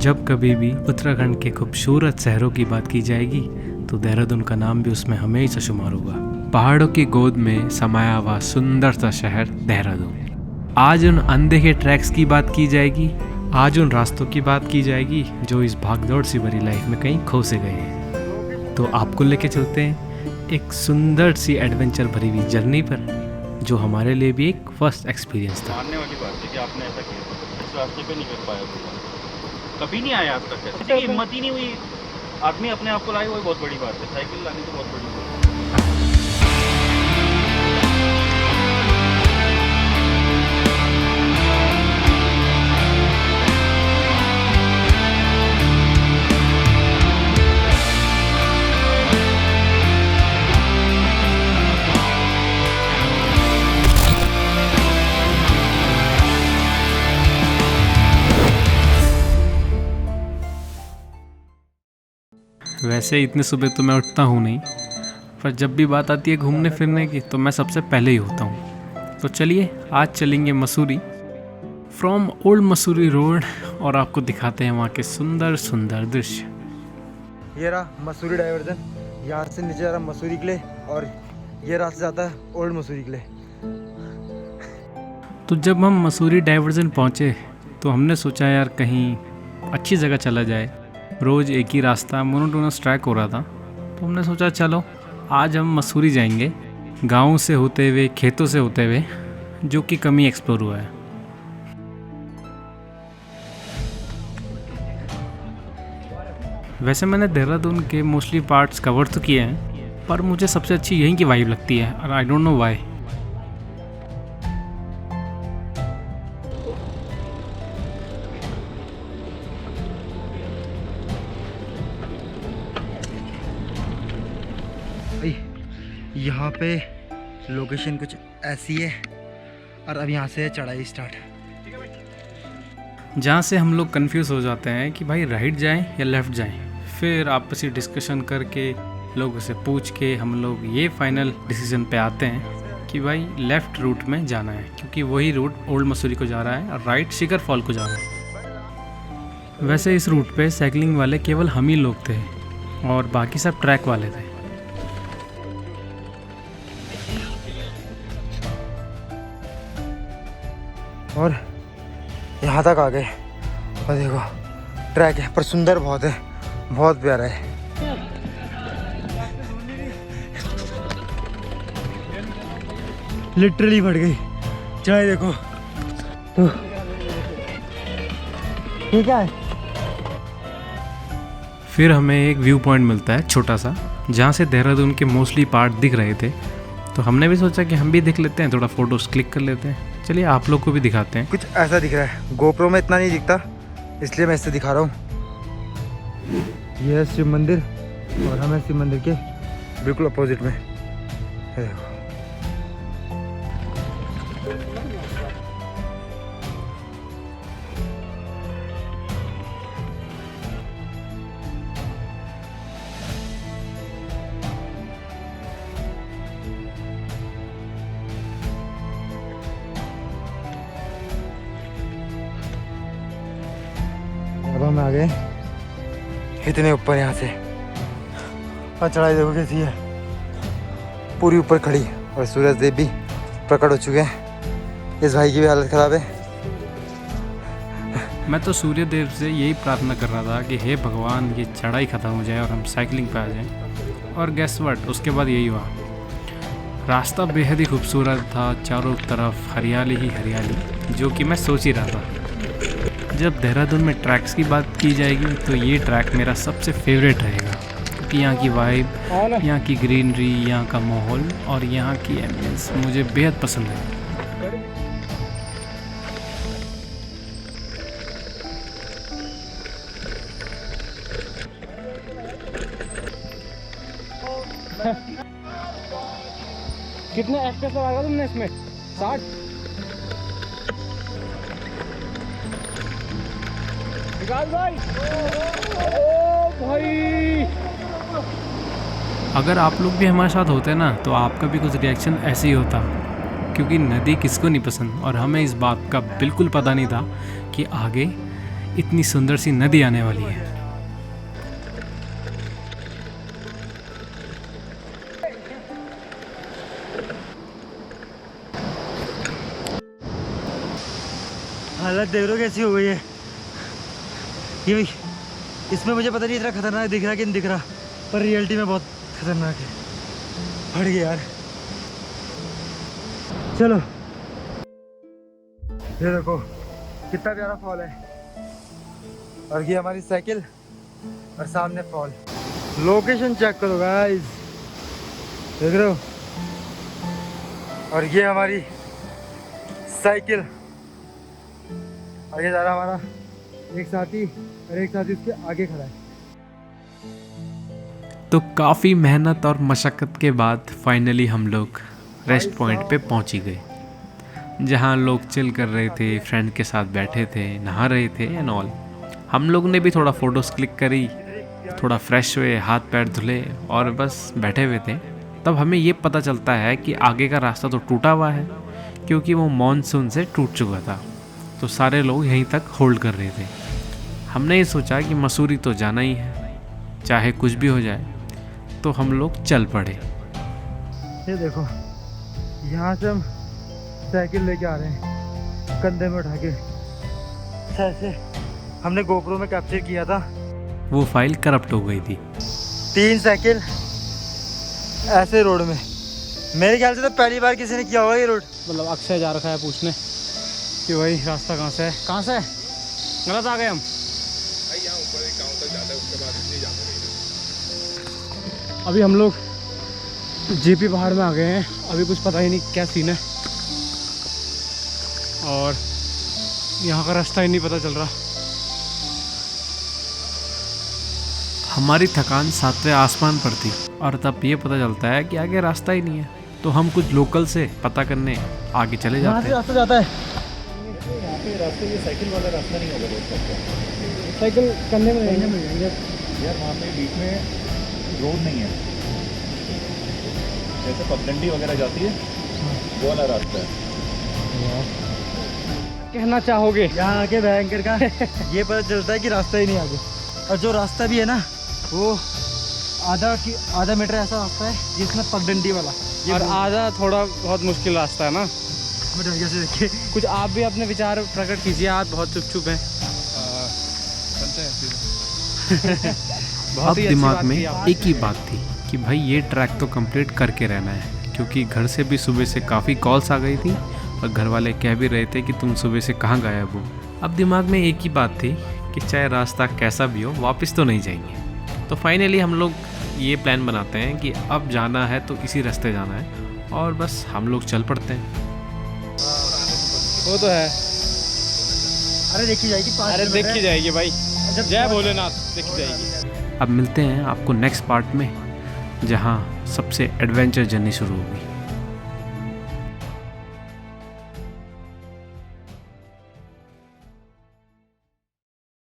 जब कभी भी उत्तराखंड के खूबसूरत शहरों की बात की जाएगी तो देहरादून का नाम भी उसमें हमेशा शुमार होगा। पहाड़ों की गोद में समाया हुआ सुंदर सा शहर देहरादून। आज उन अनदेखे ट्रैक्स की बात की जाएगी, आज उन रास्तों की बात की जाएगी जो इस भागदौड़ सी भरी लाइफ में कहीं खो से गए हैं। तो आपको लेके चलते हैं एक सुंदर सी एडवेंचर भरी हुई जर्नी पर, जो हमारे लिए भी एक फर्स्ट एक्सपीरियंस था। मानने वाली बात है कि आपने ऐसा किया, इस रास्ते पे नहीं कर पाया, कभी नहीं आया आज तक। किसी की हिम्मत ही नहीं हुई, आदमी अपने आप को लाए, वही बहुत बड़ी बात है। साइकिल लाने तो बहुत बड़ी बात है। वैसे इतने सुबह तो मैं उठता हूँ नहीं, पर जब भी बात आती है घूमने फिरने की तो मैं सबसे पहले ही होता हूँ। तो चलिए आज चलेंगे Mussoorie, from old Mussoorie road, और आपको दिखाते हैं वहाँ के सुंदर सुंदर दृश्य। ये रहा मसूरी डाइवर्जन, यहाँ से नीचे जा रहा मसूरी के लिए, और ये रास्ता जाता है ओल्ड मसूरी के लिए। तो जब हम मसूरी डाइवर्जन पहुँचे तो हमने सोचा यार कहीं अच्छी जगह चला जाए। रोज़ एक ही रास्ता मोनोटोनस ट्रैक हो रहा था, तो हमने सोचा चलो आज हम मसूरी जाएंगे, गाँव से होते हुए, खेतों से होते हुए, जो कि कम ही एक्सप्लोर हुआ है। वैसे मैंने देहरादून के मोस्टली पार्ट्स कवर तो किए हैं, पर मुझे सबसे अच्छी यहीं की वाइब लगती है, और आई डोंट नो व्हाई। यहाँ पे लोकेशन कुछ ऐसी है, और अब यहाँ से चढ़ाई स्टार्ट। जहाँ से हम लोग कंफ्यूज हो जाते हैं कि भाई राइट जाएं या लेफ़्ट जाएं। फिर आपसी डिस्कशन करके, लोगों से पूछ के हम लोग ये फाइनल डिसीजन पे आते हैं कि भाई लेफ़्ट रूट में जाना है, क्योंकि वही रूट ओल्ड मसूरी को जा रहा है और राइट शिखर फॉल को जा रहा है। वैसे इस रूट पे साइकिलिंग वाले केवल हम ही लोग थे और बाकी सब ट्रैक वाले थे। और यहाँ तक आ गए, और देखो ट्रैक है पर सुंदर बहुत है, बहुत प्यारा है। लिटरली बढ़ गई चाय, देखो तो ठीक है। फिर हमें एक व्यू पॉइंट मिलता है छोटा सा, जहाँ से देहरादून के मोस्टली पार्ट दिख रहे थे, तो हमने भी सोचा कि हम भी देख लेते हैं, थोड़ा फोटोज क्लिक कर लेते हैं। चलिए आप लोग को भी दिखाते हैं। कुछ ऐसा दिख रहा है, गोप्रो में इतना नहीं दिखता, इसलिए मैं इससे दिखा रहा हूँ। यह है शिव मंदिर, और हमें शिव मंदिर के बिल्कुल अपोजिट में है, देखो। अब हम आ गए इतने ऊपर, यहाँ से और चढ़ाई देखो कैसी है, पूरी ऊपर खड़ी, और सूरज देव भी प्रकट हो चुके हैं। इस भाई की भी हालत ख़राब है। मैं तो सूर्य देव से यही प्रार्थना कर रहा था कि हे भगवान ये चढ़ाई ख़त्म हो जाए और हम साइकिलिंग पे आ जाएं, और गैस व्हाट, उसके बाद यही हुआ। रास्ता बेहद ही खूबसूरत था, चारों तरफ हरियाली ही हरियाली, जो कि मैं सोच ही रहा था। जब देहरादून में ट्रैक्स की बात की जाएगी तो ये ट्रैक मेरा सबसे फेवरेट रहेगा, क्योंकि यहाँ की वाइब, यहाँ की ग्रीनरी, यहाँ का माहौल और यहाँ की एम्बियंस मुझे बेहद पसंद है। कितने FPS लगा तुमने इसमें? 60? भाई ओ भाई, अगर आप लोग भी हमारे साथ होते ना तो आपका भी कुछ रिएक्शन ऐसे ही होता, क्योंकि नदी किसको नहीं पसंद, और हमें इस बात का बिल्कुल पता नहीं था कि आगे इतनी सुंदर सी नदी आने वाली है। हालत देख रहे हो कैसी हो गई है ये भाई। इसमें मुझे पता नहीं इतना खतरनाक दिख रहा कि नहीं दिख रहा, पर रियलिटी में बहुत खतरनाक है। फट गया यार। चलो ये देखो कितना प्यारा फॉल है, और ये हमारी साइकिल और सामने फॉल। लोकेशन चेक करो गाइस, देख रहे हो। और ये हमारी साइकिल, आगे जा रहा हमारा एक साथी, और एक साथी उसके आगे खड़ा है। तो काफ़ी मेहनत और मशक्क़त के बाद फाइनली हम लोग रेस्ट पॉइंट पे पहुंच ही गए, जहां लोग चिल कर रहे थे, फ्रेंड के साथ बैठे थे, नहा रहे थे एंड ऑल। हम लोग ने भी थोड़ा फ़ोटोज़ क्लिक करी, थोड़ा फ्रेश हुए, हाथ पैर धुले और बस बैठे हुए थे। तब हमें ये पता चलता है कि आगे का रास्ता तो टूटा हुआ है, क्योंकि वो मॉनसून से टूट चुका था। तो सारे लोग यहीं तक होल्ड कर रहे थे। हमने ये सोचा कि मसूरी तो जाना ही है, चाहे कुछ भी हो जाए। तो हम लोग चल पड़े। ये देखो यहाँ से हम साइकिल लेके आ रहे हैं कंधे में उठा के। ऐसे हमने गोप्रो में कैप्चर किया था, वो फाइल करप्ट हो गई थी। 3 साइकिल ऐसे रोड में। मेरे ख्याल से तो पहली बार किसी ने किया होगा ये रोड। मतलब अक्षय जा रखा है पूछने कि भाई रास्ता कहाँ से है, कहाँ से है। गलत आ गए हम भाई। यहाँ ऊपर एक गाँव तक जाता है, उसके बाद नहीं जाते। अभी हम लोग जेपी पहाड़ में आ गए हैं। अभी कुछ पता ही नहीं क्या सीन है, और यहाँ का रास्ता ही नहीं पता चल रहा। हमारी थकान 7वें आसमान पर थी, और तब ये पता चलता है कि आगे रास्ता ही नहीं है। तो हम कुछ लोकल से पता करने आगे चले यहाँ जाते से हैं। रास्ता जाता है। यहाँ पे रास्ते, ये साइकिल वाला रास्ता नहीं होगा दोस्तों। साइकिल कंधे में नहीं मिल जाएंगे यार वहाँ पे बीच में रोड नहीं है, जैसे पगडंडी वगैरह जाती है वो वाला रास्ता है। कहना चाहोगे यहाँ आके भयंकर का ये पता चलता है कि रास्ता ही नहीं आगे। और जो रास्ता भी है ना, वो आधा मीटर ऐसा रास्ता है जिसमें पगडंडी वाला, और आधा थोड़ा बहुत मुश्किल रास्ता है ना। मैं डर गया से देखिए। कुछ आप भी अपने विचार प्रकट कीजिए, आप बहुत चुप हैं। अब दिमाग में एक ही बात थी कि भाई ये ट्रैक तो कंप्लीट करके रहना है, क्योंकि घर से भी सुबह से काफ़ी कॉल्स आ गई थी, और घर वाले कह भी रहे थे कि तुम सुबह से कहाँ गायब हो। अब दिमाग में एक ही बात थी कि चाहे रास्ता कैसा भी हो, वापस तो नहीं जाएंगे। तो फाइनली हम लोग ये प्लान बनाते हैं कि अब जाना है तो इसी रास्ते जाना है, और बस हम लोग चल पड़ते हैं। वो तो है। अरे देखी जाएगी, अरे देखी जाएगी भाई, जय भोलेनाथ, देखी जाएगी। अब मिलते हैं आपको नेक्स्ट पार्ट में, जहाँ सबसे एडवेंचर जर्नी शुरू होगी।